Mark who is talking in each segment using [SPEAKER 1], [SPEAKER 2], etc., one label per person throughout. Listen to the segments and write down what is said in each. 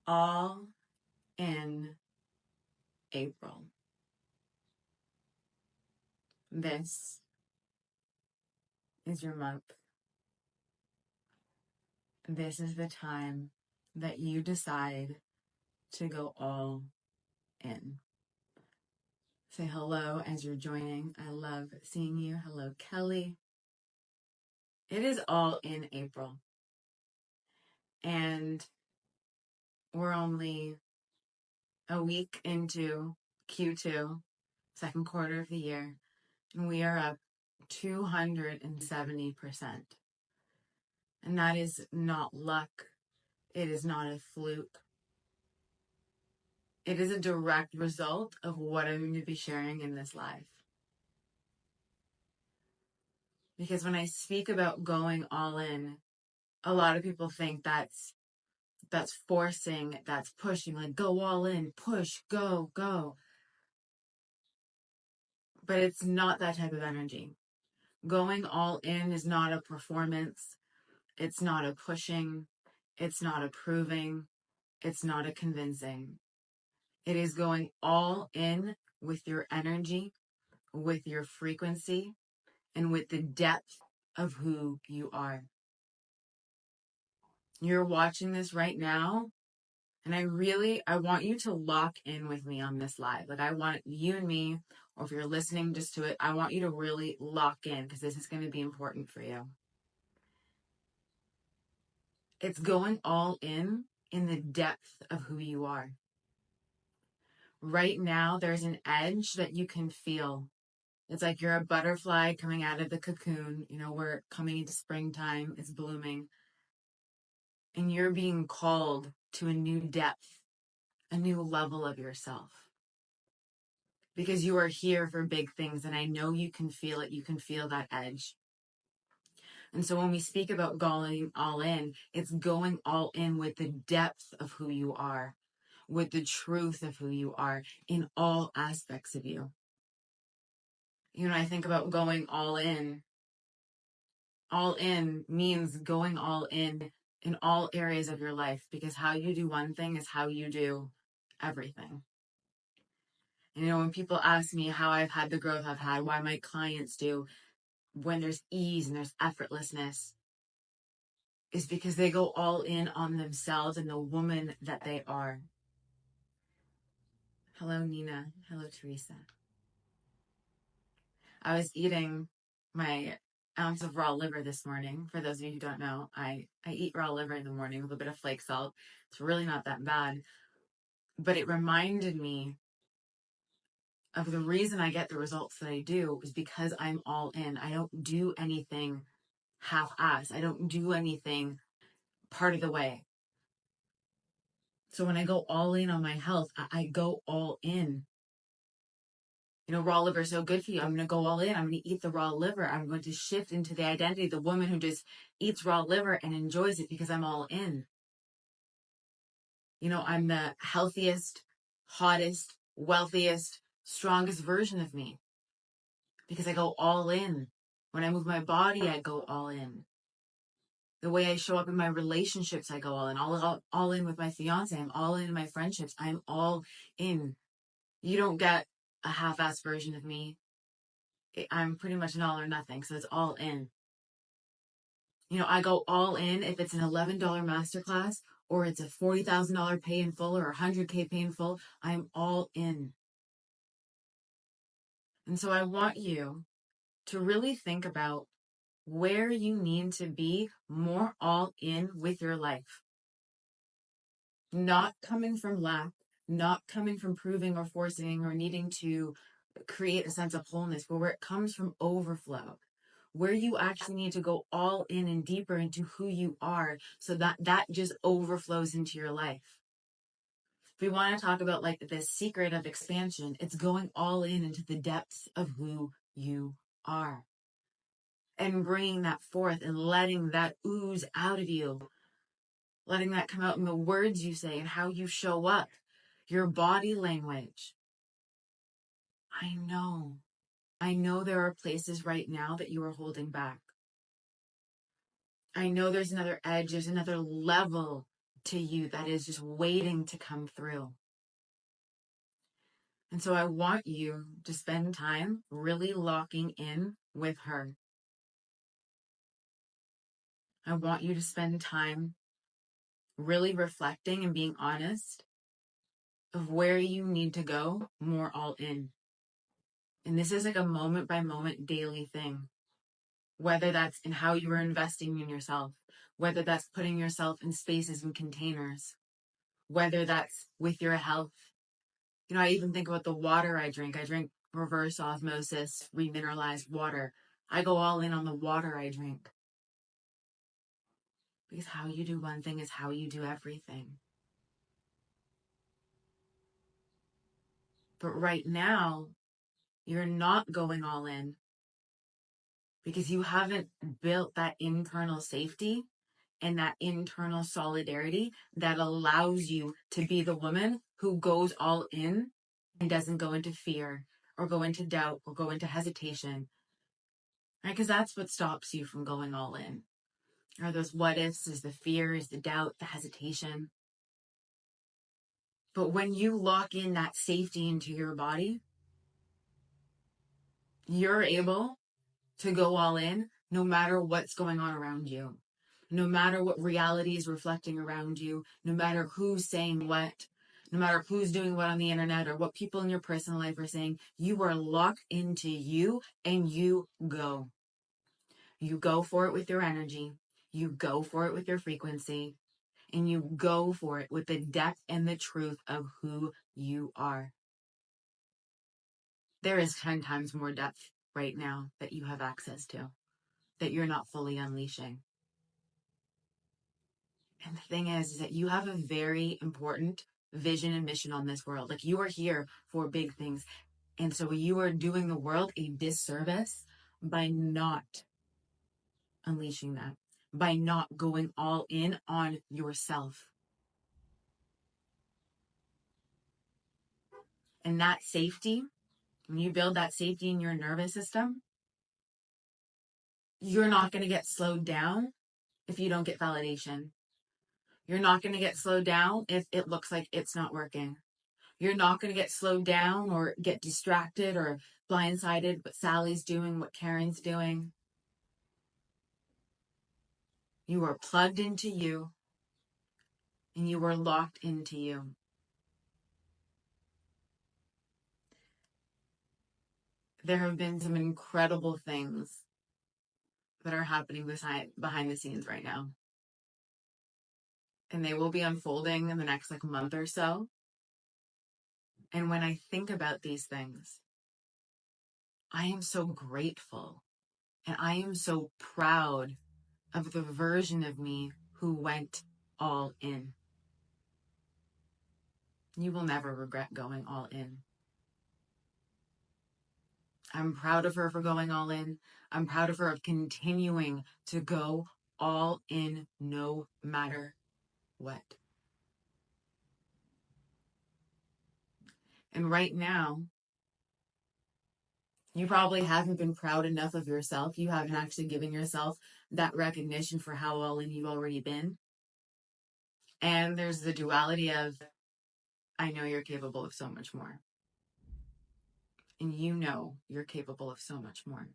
[SPEAKER 1] all in April. This is your month. This is the time that you decide to go all in. Say hello as you're joining. I love seeing you. Hello, Kelly. It is all in April. And we're only a week into Q2, second quarter of the year, and we are up 270%. And that is not luck. It is not a fluke. It is a direct result of what I'm going to be sharing in this live. Because when I speak about going all in, a lot of people think that's forcing, that's pushing, like go all in, push, go. But it's not that type of energy. Going all in is not a performance. It's not a pushing. It's not a proving. It's not a convincing. It is going all in with your energy, with your frequency, and with the depth of who you are. You're watching this right now, and I want you to lock in with me on this live. Like I want you and me, or if you're listening just to it, I want you to really lock in because this is going to be important for you. It's going all in the depth of who you are. Right now, there's an edge that you can feel. It's like you're a butterfly coming out of the cocoon. You know, we're coming into springtime, it's blooming. And you're being called to a new depth, a new level of yourself. Because you are here for big things, and I know you can feel it. You can feel that edge. And so when we speak about going all in, it's going all in with the depth of who you are, with the truth of who you are in all aspects of you. You know, I think about going all in. All in means going all in all areas of your life, because how you do one thing is how you do everything. And, you know, when people ask me how I've had the growth I've had, why my clients do, when there's ease and there's effortlessness, is because they go all in on themselves and the woman that they are. Hello, Nina. Hello, Teresa. I was eating my ounce of raw liver this morning. For those of you who don't know, I eat raw liver in the morning with a bit of flake salt. It's really not that bad. But it reminded me of the reason I get the results that I do is because I'm all in. I don't do anything half-ass. I don't do anything part of the way. So when I go all in on my health, I go all in. You know, raw liver is so good for you. I'm going to go all in. I'm going to eat the raw liver. I'm going to shift into the identity of the woman who just eats raw liver and enjoys it because I'm all in. You know, I'm the healthiest, hottest, wealthiest, strongest version of me because I go all in. When I move my body, I go all in. The way I show up in my relationships, I go all in. All in with my fiance. I'm all in my friendships. I'm all in. You don't get a half-ass version of me. I'm pretty much an all or nothing, so it's all in. You know, I go all in if it's an $11 masterclass or it's a $40,000 pay in full or $100K pay in full. I'm all in. And so I want you to really think about where you need to be more all in with your life. Not coming from lack, not coming from proving or forcing or needing to create a sense of wholeness, but where it comes from overflow, where you actually need to go all in and deeper into who you are so that just overflows into your life. If we want to talk about like the secret of expansion, it's going all in into the depths of who you are and bringing that forth and letting that ooze out of you, letting that come out in the words you say and how you show up, your body language. I know there are places right now that you are holding back. I know there's another edge, there's another level to you that is just waiting to come through. And so I want you to spend time really locking in with her. I want you to spend time really reflecting and being honest of where you need to go more all in. And this is like a moment by moment daily thing, whether that's in how you are investing in yourself, whether that's putting yourself in spaces and containers, whether that's with your health. I even think about the water I drink. I drink reverse osmosis, remineralized water. I go all in on the water I drink. Because how you do one thing is how you do everything. But right now, you're not going all in because you haven't built that internal safety and that internal solidarity that allows you to be the woman who goes all in and doesn't go into fear or go into doubt or go into hesitation, right? Because that's what stops you from going all in. Are those what ifs, is the fear, is the doubt, the hesitation. But when you lock in that safety into your body, you're able to go all in no matter what's going on around you, no matter what reality is reflecting around you, no matter who's saying what, no matter who's doing what on the internet or what people in your personal life are saying. You are locked into you and you go. You go for it with your energy. You go for it with your frequency. And you go for it with the depth and the truth of who you are. There is 10 times more depth right now that you have access to, that you're not fully unleashing. And the thing is that you have a very important vision and mission on this world. Like, you are here for big things. And so you are doing the world a disservice by not unleashing that, by not going all in on yourself. And that safety, when you build that safety in your nervous system, you're not going to get slowed down if you don't get validation. You're not going to get slowed down if it looks like it's not working. You're not going to get slowed down or get distracted or blindsided what Sally's doing, what Karen's doing. You are plugged into you and you are locked into you. There have been some incredible things that are happening behind the scenes right now. And they will be unfolding in the next month or so. And when I think about these things, I am so grateful and I am so proud of the version of me who went all in. You will never regret going all in. I'm proud of her for going all in. I'm proud of her of continuing to go all in no matter what. And right now, you probably haven't been proud enough of yourself. You haven't actually given yourself that recognition for how all in you've already been. And there's the duality of, I know you're capable of so much more. And you know you're capable of so much more.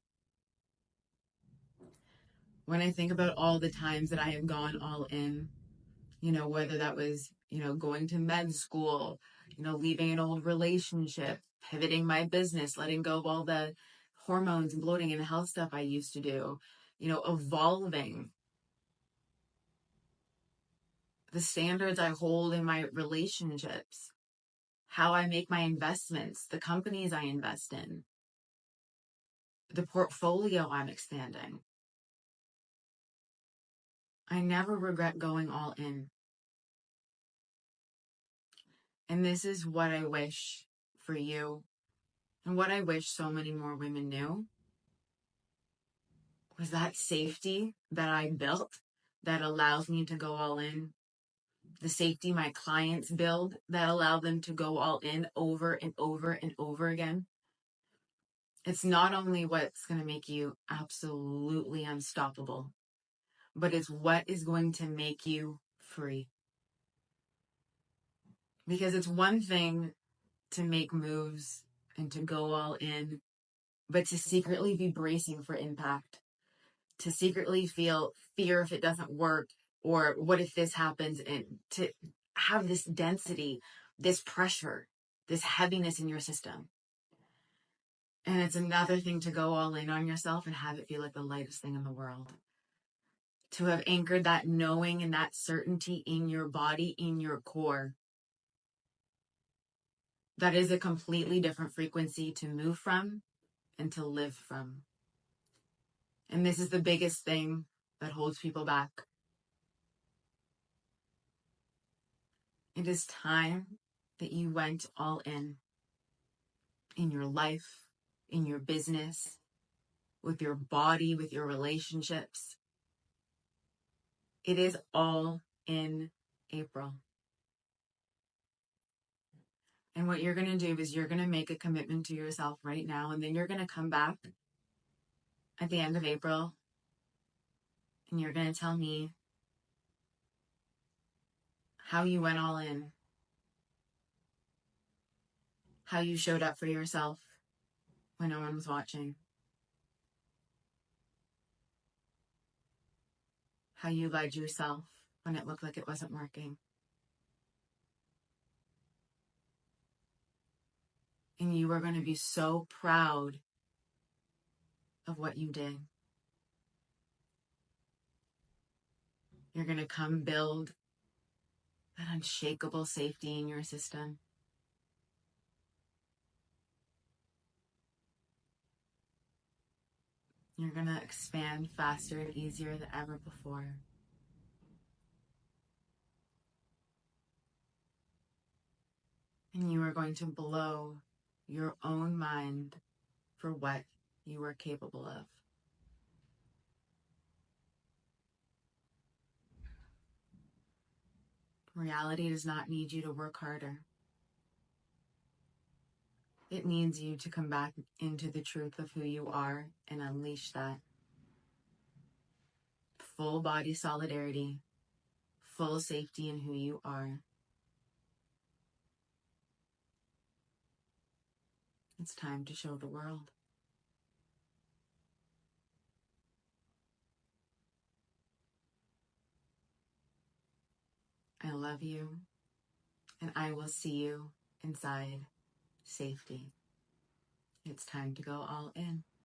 [SPEAKER 1] When I think about all the times that I have gone all in, whether that was, going to med school, leaving an old relationship, pivoting my business, letting go of all the hormones and bloating and health stuff I used to do, evolving the standards I hold in my relationships, how I make my investments, the companies I invest in, the portfolio I'm expanding. I never regret going all in. And this is what I wish for you, and what I wish so many more women knew, was that safety that I built that allows me to go all in. The safety my clients build that allow them to go all in over and over and over again. It's not only what's going to make you absolutely unstoppable, but it's what is going to make you free. Because it's one thing to make moves and to go all in, but to secretly be bracing for impact, to secretly feel fear if it doesn't work, or what if this happens, and to have this density, this pressure, this heaviness in your system. And it's another thing to go all in on yourself and have it feel like the lightest thing in the world. To have anchored that knowing and that certainty in your body, in your core. That is a completely different frequency to move from and to live from. And this is the biggest thing that holds people back. It is time that you went all in your life, in your business, with your body, with your relationships. It is all in April. And what you're going to do is you're going to make a commitment to yourself right now, and then you're going to come back at the end of April and you're going to tell me how you went all in, how you showed up for yourself when no one was watching, how you led yourself when it looked like it wasn't working. And you are going to be so proud of what you did. You're going to come build that unshakable safety in your system. You're going to expand faster and easier than ever before. And you are going to blow your own mind for what you are capable of. Reality does not need you to work harder. It needs you to come back into the truth of who you are and unleash that. Full body solidarity, full safety in who you are. It's time to show the world. I love you, and I will see you inside safety. It's time to go all in.